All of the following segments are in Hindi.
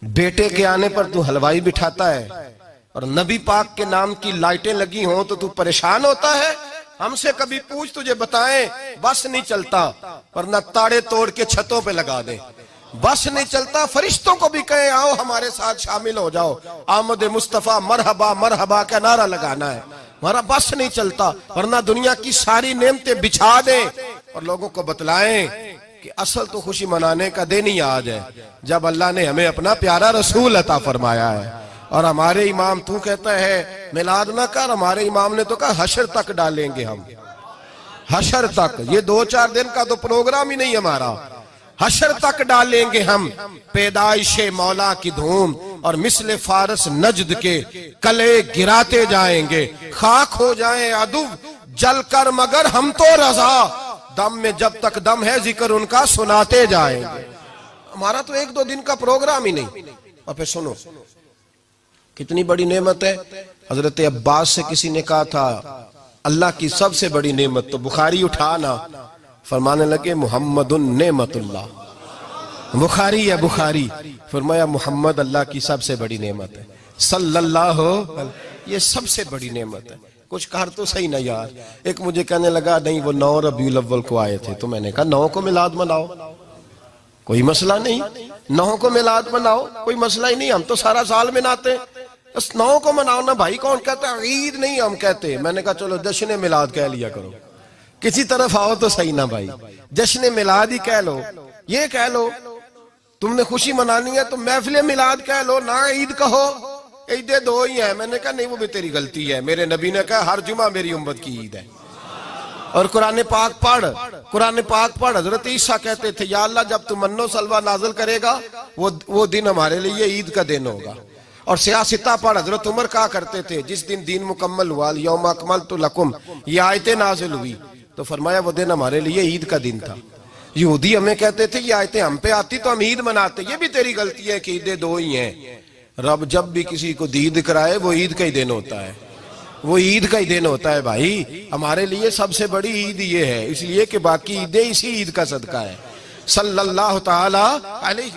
बेटे के आने पर तू हलवाई बिठाता है और नबी पाक के नाम की लाइटें लगी हों तो तू परेशान होता है। हमसे कभी पूछ, तुझे बताएं बस नहीं चलता, वरना ताड़े तोड़ के छतों पे लगा दे। बस नहीं चलता, फरिश्तों को भी कहें आओ हमारे साथ शामिल हो जाओ, आमद मुस्तफा मरहबा मरहबा का नारा लगाना है। हमारा बस नहीं चलता, वरना दुनिया की सारी नेमतें बिछा दे और लोगों को बतलाएं कि असल तो खुशी मनाने का दिन ही आज है जब अल्लाह ने हमें अपना प्यारा रसूल अता फरमाया है। और हमारे इमाम, तू कहता है मिलाद ना कर, हमारे इमाम ने तो कहा हशर तक डालेंगे हम, हशर तक। ये 2-4 दिन का तो प्रोग्राम ही नहीं हमारा, हशर तक डालेंगे हम पैदाइशे मौला की धूम और मिसले फारस नजद के कले गिराते जाएंगे। खाक हो जाए अदु जलकर मगर हम तो रजा, दम में जब तक दम है जिक्र उनका सुनाते जाएंगे। हमारा तो 1-2 दिन का प्रोग्राम ही नहीं। और फिर सुनो कितनी बड़ी नेमत है। हजरत अब्बास से किसी ने कहा था अल्लाह की सबसे बड़ी नेमत, तो बुखारी उठाना, फरमाने लगे मुहम्मदुन नेमतुल्लाह। बुखारी है बुखारी, फरमाया मुहम्मद अल्लाह की सबसे बड़ी नेमत है, सल्लल्लाहु, ये सबसे बड़ी नेमत है। कुछ कर तो सही ना यार। एक मुझे कहने लगा नहीं वो 9 रबीउल अव्वल को आए थे, तो मैंने कहा 9 को मिलाद मनाओ, कोई मसला नहीं, 9 को मिलाद मनाओ, कोई मसला ही नहीं, हम तो सारा साल मनाते, बस 9 को मनाओ ना भाई। कौन कहता है ईद नहीं हम कहते। मैंने कहा चलो जश्न मिलाद कह लिया करो, किसी तरफ आओ तो सही ना भाई, जश्न मिलाद ही कह लो। ये कह लो तुमने खुशी मनानी है तो महफिल मिलाद कह लो ना, ईद कहो, ईदें 2 ही है। मैंने कहा नहीं वो भी तेरी गलती है, मेरे नबी ने कहा हर जुमा मेरी उम्मत की ईद है। और कुरान पाक पढ़, कुरान पाक पढ़। हजरत ईसा कहते थे या अल्लाह जब तू मन्नो सलवा नाजिल करेगा वो दिन हमारे लिए ईद का दिन होगा। और सियासता पढ़, हजरत उमर कहा करते थे जिस दिन दीन मुकम्मल हुआ यौम अकमलतु लकुम, ये आयतें नाजिल हुई तो फरमाया वो दिन हमारे लिए ईद का दिन था। यहूदी हमें कहते थे ये आयतें हम पे आती तो हम ईद मनाते, ये भी तेरी गलती है कि ईदें 2 ही हैं। रब जब भी किसी को दीद कराए वो ईद का ही दिन होता है, वो ईद का ही दिन होता है भाई। हमारे लिए सबसे बड़ी ईद ये है, इसलिए कि बाकी ईदें इसी ईद का सदका है सल्लल्लाहु ताला अलैहि।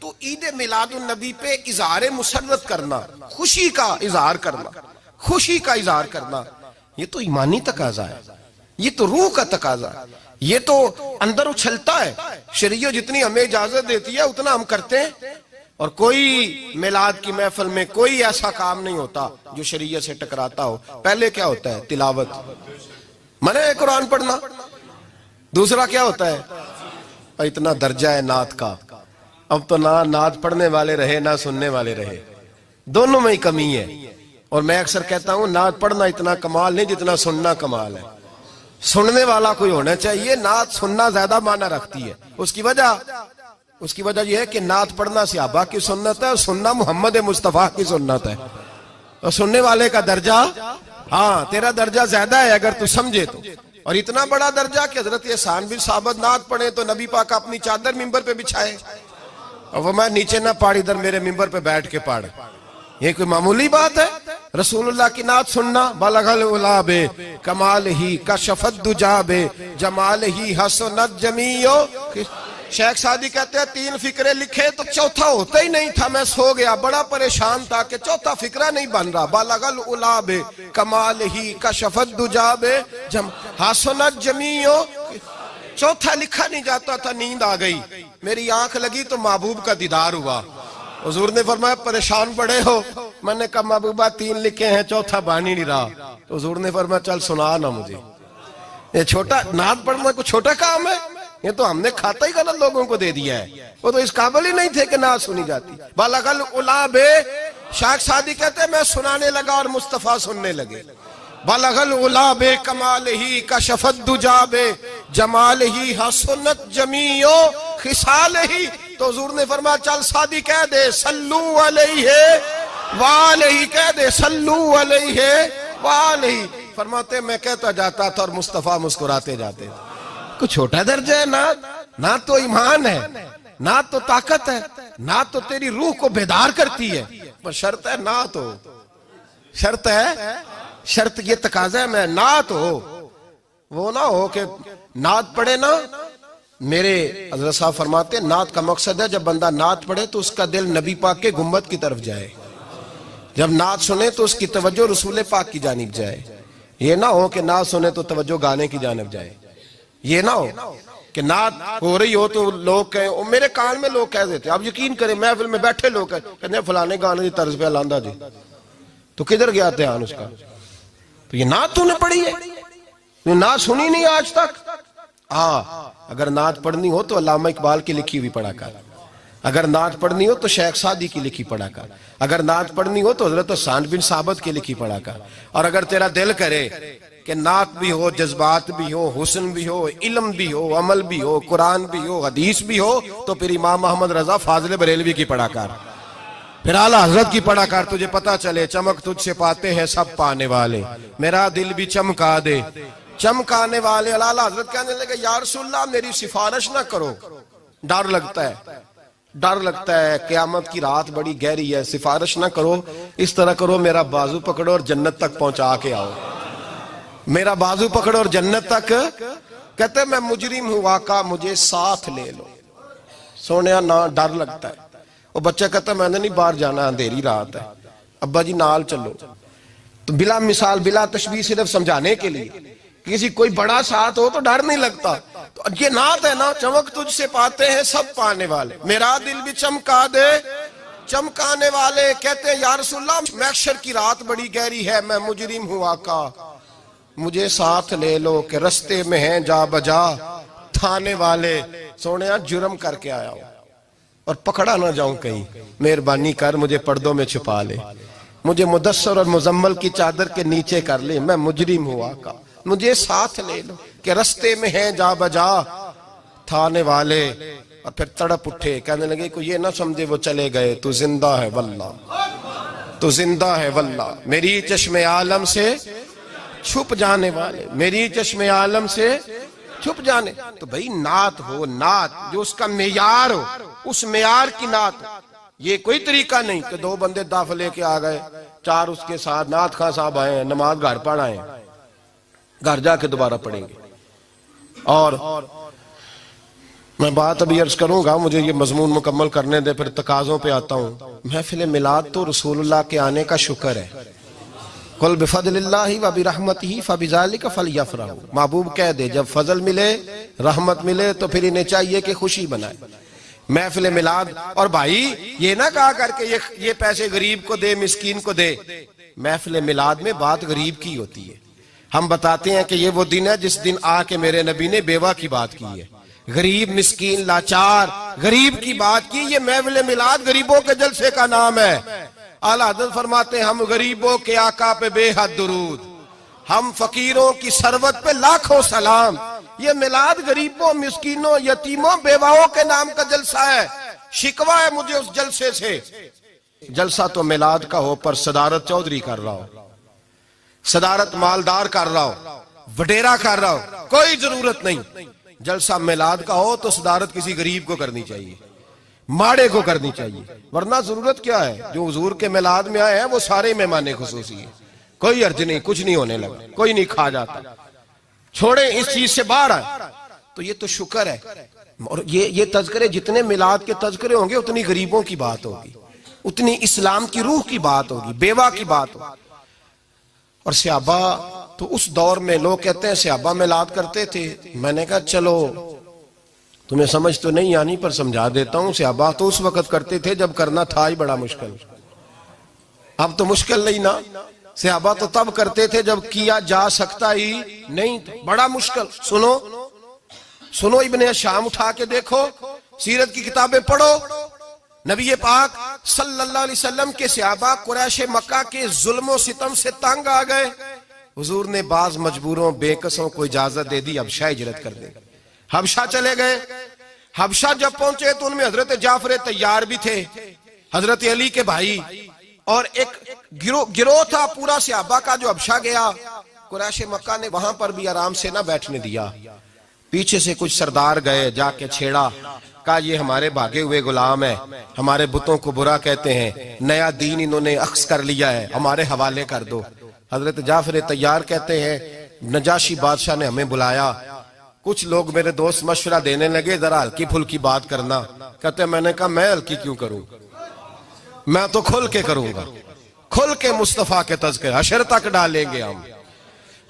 तो ईद मिलादुन नबी पे इजहार मुसर्रत करना, खुशी का इजहार करना, खुशी का इजहार करना, ये तो ईमानी तकाजा है, ये तो रूह का तकाजा है, ये तो अंदर उछलता है। शरीयत जितनी हमें इजाजत देती है उतना हम करते हैं। और कोई मिलाद की महफिल में कोई ऐसा काम नहीं होता जो शरीयत से टकराता हो। पहले क्या होता है? तिलावत, मने कुरान पढ़ना। दूसरा क्या होता है? इतना दर्जा है नात का, अब तो ना नात पढ़ने वाले रहे ना सुनने वाले रहे, दोनों में ही कमी है। और मैं अक्सर कहता हूं नात पढ़ना इतना कमाल नहीं जितना सुनना कमाल है। सुनने वाला कोई होना चाहिए, नात सुनना ज्यादा माना रखती है। उसकी वजह यह है कि नात पढ़ना सहाबा की सुन्नत है और सुनना मोहम्मद मुस्तफा की सुन्नत है। और सुनने वाले का दर्जा, हाँ तेरा दर्जा ज्यादा है अगर तू समझे तो। और इतना बड़ा दर्जा कि हजरत एहसान बिन साबित नात पढ़े तो नबी पाक अपनी चादर मिंबर पे बिछाए और वो मैं नीचे ना पढ़, इधर मेरे मिंबर पे बैठ के पढ़। ये कोई मामूली बात है? रसूलुल्लाह की नात सुनना, बलगल उलाबे कमाल ही कशफत दुजाबे जमाल ही हसनत जमीयो। शेख सादी कहते हैं 3 फिक्रे लिखे तो चौथा होता ही नहीं था, मैं सो गया, बड़ा परेशान था कि चौथा फिक्रा नहीं बन रहा। बलगल उलाबे कमाल ही कशफत दुजाबे हसनत जमीयो, चौथा लिखा नहीं जाता था। नींद आ गई, मेरी आंख लगी तो महबूब का दीदार हुआ। हुजूर ने फरमाया परेशान पड़े हो? मैंने कहा महबूबा 3 लिखे हैं, चौथा बन ही नहीं रहा। तो हुजूर ने फरमाया चल सुना ना मुझे। ये छोटा नात पढ़ना कोई छोटा काम है? ये तो हमने खाता ही गलत लोगों को दे दिया है, वो तो इस काबिल ही नहीं थे कि नात सुनी जाती। बलगल उलाबे, शेख सादी कहते हैं मैं सुनाने लगा और मुस्तफा सुनने लगे। बलगल उलाबे कमाल ही कशफत दुजाबे जमाल ही हसनत जमीयो खिसाल ही। तो हुजूर ने फरमाया चल सादी कह दे सल्लू अलैहि वालैहि, कह दे सल्लू अलैहि वालैहि। फरमाते मैं कहता जाता था और मुस्तफा मुस्कुराते जाते थे। कुछ छोटा दर्जा है नात? नात तो ईमान है, नात तो ताकत है, नात तो तेरी रूह को बेदार करती है। पर शर्त है नात हो, शर्त है, शर्त ये तकाजा है मैं नात हो। वो ना हो कि नात पढ़े ना मेरे हज़रत साहब फरमाते नात का मकसद है जब बंदा नात पढ़े तो उसका दिल नबी पाक के गुम्बद की तरफ जाए, जब नात सुने तो उसकी तवज्जो रसूल पाक की जानिब जाए। ये ना हो कि नात सुने तो तवज्जो गाने की जानिब जाए। ये ना हो कि नात हो रही हो तो लोग कहें, और मेरे कान में लोग कह देते, आप यकीन करें महफिल में बैठे लोग कहते फलाने गाने की तर्ज पे लांदा जी, तो किधर गया ध्यान उसका? तो ये नात तूने पढ़ी है, तूने नात सुनी नहीं आज तक। हाँ, अगर नात पढ़नी हो तो अल्लामा इकबाल की लिखी हुई पढ़ा कर, अगर नात पढ़नी हो तो शेख सादी की लिखी पढ़ा कर, अगर नात पढ़नी हो तो हजरत हसन बिन साबित की लिखी पढ़ा कर। और अगर तेरा दिल करे कि नात भी हो, जज्बात भी हो, हुस्न भी हो, इल्म भी हो, अमल भी हो, कुरान भी हो, हदीस भी हो, तो फिर इमाम मोहम्मद रजा फाजिल बरेलवी की पढ़ा कर, फिर आला हजरत की पढ़ा कर। तुझे पता चले चमक तुझसे पाते हैं सब पाने वाले, मेरा दिल भी चमका दे चमकाने वाले। आला हजरत कहने लगे या रसूलल्लाह मेरी सिफारिश ना करो, डर लगता है, डर लगता है, क़यामत की रात बड़ी गहरी है, सिफारिश ना करो, इस तरह करो मेरा बाजू पकड़ो और जन्नत तक पहुंचा के आओ, मेरा बाजू पकड़ो और जन्नत तक। कहते मैं मुजरिम हूं आका मुझे साथ ले लो। सोने ना डर लगता है। वो बच्चा कहता मैंने नहीं बाहर जाना, अंधेरी रात है, अब्बा जी नाल चलो। तो बिला मिसाल बिला तशबीह सिर्फ समझाने के लिए, किसी कोई बड़ा साथ हो तो डर नहीं लगता। तो ये नात है ना, चमक तुझसे पाते हैं सब पाने वाले, मेरा दिल भी चमका दे चमकाने वाले। कहते हैं या रसूलल्लाह महशर की रात बड़ी गहरी है, मैं मुजरिम हूं आका मुझे साथ ले लो कि रस्ते में हैं जा बजा थाने वाले। सोने जुर्म करके आया हूं और पकड़ा ना जाऊं कहीं, मेहरबानी कर मुझे पर्दों में छुपा ले, मुझे मुदस्सर और मुजम्मल की चादर के नीचे कर ले, मैं मुजरिम हूं आका मुझे साथ ले लो कि रस्ते में हैं जा बजा थाने वाले। और फिर तड़प उठे, कहने लगे कोई ये ना समझे वो चले गए, तू जिंदा है वल्ला, तू जिंदा है वल्ला, मेरी चश्मे आलम से छुप जाने वाले, मेरी चश्मे आलम से छुप जाने। तो भाई नात हो, नात जो उसका मेयार हो, उस मेयार की नात। ये कोई तरीका नहीं कि दो बंदे दाफ लेके आ गए, चार उसके साथ नात खां साहब आए, नमाज घर पढ़ आए, घर जाके दोबारा पढ़ेंगे। और मैं बात अभी अर्ज करूंगा, मुझे ये मजमून मुकम्मल करने दे, फिर तकाज़ों पे आता हूँ। महफिल मिलाद तो रसूलुल्लाह के आने का शुक्र है। कुल बिफज़लिल्लाहि व बिरहमतिही फबिज़ालिका फलयफ़रहू। महबूब कह दे जब फजल मिले, रहमत मिले तो फिर इन्हें चाहिए कि खुशी बनाए। महफिल मिलाद, और भाई ये ना कहा करके ये पैसे गरीब को दे, मिस्कीन को दे। महफिल मिलाद में बात गरीब की होती है। हम बताते हैं कि ये वो दिन है जिस दिन आके मेरे नबी ने बेवा की बात की है, गरीब मिस्कीन लाचार गरीब की बात की। ये महफिल मिलाद गरीबों के जलसे का नाम है। आला हज़रत फरमाते हैं हम गरीबों के आका पे बेहद दुरूद, हम फकीरों की सरवत पे लाखों सलाम। ये मिलाद गरीबों मिस्कीनों यतीमों बेवाओं के नाम का जलसा है। शिकवा है मुझे उस जलसे से। जलसा तो मिलाद का हो पर सदारत चौधरी कर रहा हो, सदारत मालदार कर रहा हो, वडेरा कर रहा हो, कोई जरूरत नहीं। जलसा मिलाद का हो तो सदारत किसी गरीब को करनी चाहिए, माड़े को करनी चाहिए। वरना जरूरत क्या है, जो हुजूर के मिलाद में आए हैं वो सारे मेहमाने खुसूसी है, कोई अर्ज नहीं, कुछ नहीं होने लगा, कोई नहीं खा जाता। छोड़े इस चीज से बाहर आए तो ये तो शुक्र है। और ये तज़किरे जितने मिलाद के तज़किरे होंगे उतनी गरीबों की बात होगी, उतनी इस्लाम की रूह की बात होगी, बेवा की बात होगी। और सहाबा तो उस दौर में लोग कहते हैं सहाबा मिलाद करते थे। मैंने कहा चलो तुम्हें समझ तो नहीं आनी पर समझा देता हूं। सहाबा तो उस वक्त करते थे जब करना था ही बड़ा मुश्किल, अब तो मुश्किल नहीं ना। सहाबा तो तब करते थे जब किया जा सकता ही नहीं था, बड़ा मुश्किल। सुनो सुनो, इब्ने शाम उठा के देखो, सीरत की किताबें पढ़ो। नबी पाक सल्लल्लाहु अलैहि वसल्लम के सहाबा कुरैश मक्का के जुल्म और सितम से तंग आ गए। हुजूर ने बाज मजबूरों बेकसों को इजाजत दे दी, हबशा हिजरत कर दे। हबशा चले गए। हबशा जब पहुंचे तो उनमें हजरत जाफर तैयार भी थे, हजरत अली के भाई, और एक गिरोह था पूरा सहाबा का जो हबशा गया। कुरैश मक्का ने वहां पर भी आराम से ना बैठने दिया। पीछे से कुछ सरदार गए, जाके छेड़ा, कहा ये हमारे भागे हुए गुलाम है, हमारे बुतों को बुरा कहते हैं, नया दीन इन्होंने अख्स कर लिया है, हमारे हवाले कर दो। हजरत जाफर तैयार कहते हैं नजाशी बादशाह ने हमें बुलाया, कुछ लोग मेरे दोस्त मशवरा देने लगे जरा हल्की फुल्की बात करना। कहते मैंने कहा मैं हल्की क्यों करूं, मैं तो खुल के करूंगा, खुल के मुस्तफा के तज़किरे हशर तक डालेंगे हम,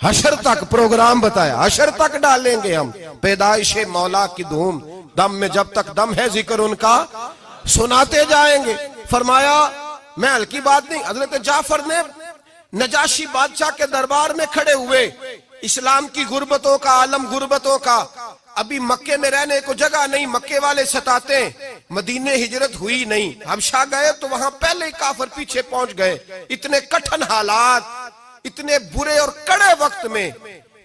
हशर तक प्रोग्राम बताया, हशर तक डालेंगे हम। पैदाइशे मौला की धूम, दम में जब तक दम है जिक्र उनका सुनाते जाएंगे। फरमाया मैं हल्की बात नहीं। हजरत जाफर ने नजाशी बादशाह के दरबार में खड़े हुए, इस्लाम की गुर्बतों का आलम, गुर्बतों का, अभी मक्के में रहने को जगह नहीं, मक्के वाले सताते, मदीने हिजरत हुई नहीं, हबशा गए तो वहां पहले ही काफिर पीछे पहुंच गए। इतने कठिन हालात, इतने बुरे और कड़े वक्त में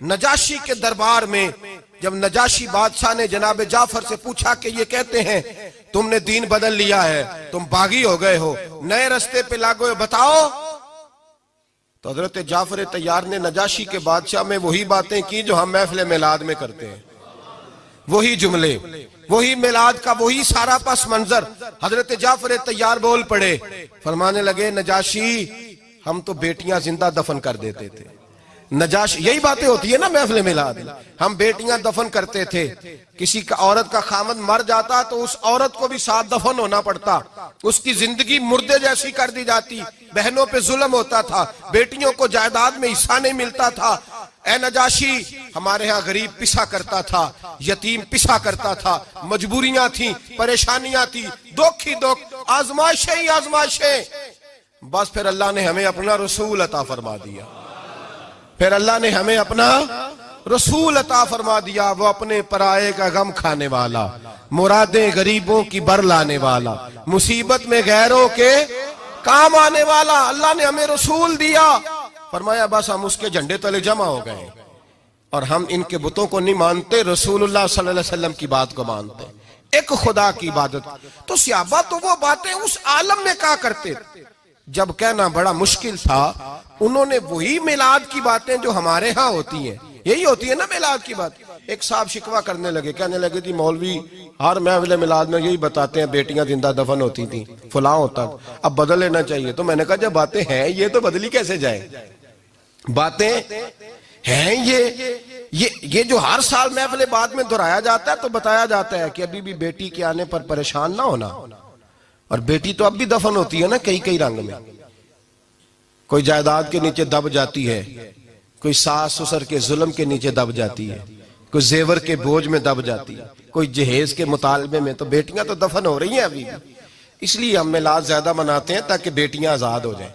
नजाशी के दरबार में जब नजाशी बादशाह ने जनाब जाफर से पूछा कि ये कहते हैं तुमने दीन बदल लिया है, तुम बागी हो गए हो, नए रास्ते पे लागो हो, बताओ। तो हजरत जाफर तैयार ने नजाशी के बादशाह में वही बातें की जो हम महफिल मिलाद में करते हैं, वही जुमले, वही मिलाद का वही सारा पस मंजर। हजरत जाफर तैयार बोल पड़े, फरमाने लगे नजाशी हम तो बेटियां जिंदा दफन कर देते थे। नजाशी, यही बातें होती है ना महफिल मिलाद, हम बेटियां दफन करते थे, किसी का औरत का खामद मर जाता तो उस औरत को भी साथ दफन होना पड़ता, उसकी जिंदगी मुर्दे जैसी कर दी जाती, बहनों पे जुल्म होता था, बेटियों को जायदाद में हिस्सा नहीं मिलता था। ए नजाशी हमारे यहाँ गरीब पिसा करता था, यतीम पिसा करता था, मजबूरियां थी, परेशानियां थी, दुख ही दुख, आजमाइशें ही आजमाइशें। बस फिर अल्लाह ने हमें अपना रसूल अता फरमा दिया, फिर अल्लाह ने हमें अपना रसूल अता फरमा दिया, वो अपने पराये का गम खाने वाला, मुरादें गरीबों की बर लाने वाला, मुसीबत में गैरों के काम आने वाला। अल्लाह ने हमें रसूल दिया, फरमाया बस हम उसके झंडे तले जमा हो गए और हम इनके बुतों को नहीं मानते, रसूलुल्लाह सल्लल्लाहु अलैहि वसल्लम की बात को मानते, एक खुदा की इबादत। तो सहाबा तो वो बातें उस आलम में क्या करते जब कहना बड़ा मुश्किल था, उन्होंने वही मिलाद की बातें जो हमारे यहाँ होती हैं, यही होती है ना मिलाद की बात। एक साहब शिकवा करने लगे, कहने लगे थी मौलवी हर महफिल मिलाद में यही बताते हैं बेटियां जिंदा दफन होती थी, फलां होता, अब बदल लेना चाहिए। तो मैंने कहा जब बातें हैं ये तो बदली कैसे जाए, बातें हैं ये जो हर साल महफिल बाद में दोहराया जाता है तो बताया जाता है कि अभी भी बेटी के आने पर परेशान ना होना। और बेटी तो अब भी दफन होती है ना कई कई रंग में, कोई जायदाद के नीचे दब जाती है, कोई सास ससुर के जुल्म के नीचे दब जाती है, कोई जेवर के बोझ में दब जाती है, कोई जहेज के मुतालबे में, तो बेटियां तो दफन हो रही हैं अभी भी। इसलिए हम मिलाद ज्यादा मनाते हैं ताकि बेटियां आजाद हो जाएं।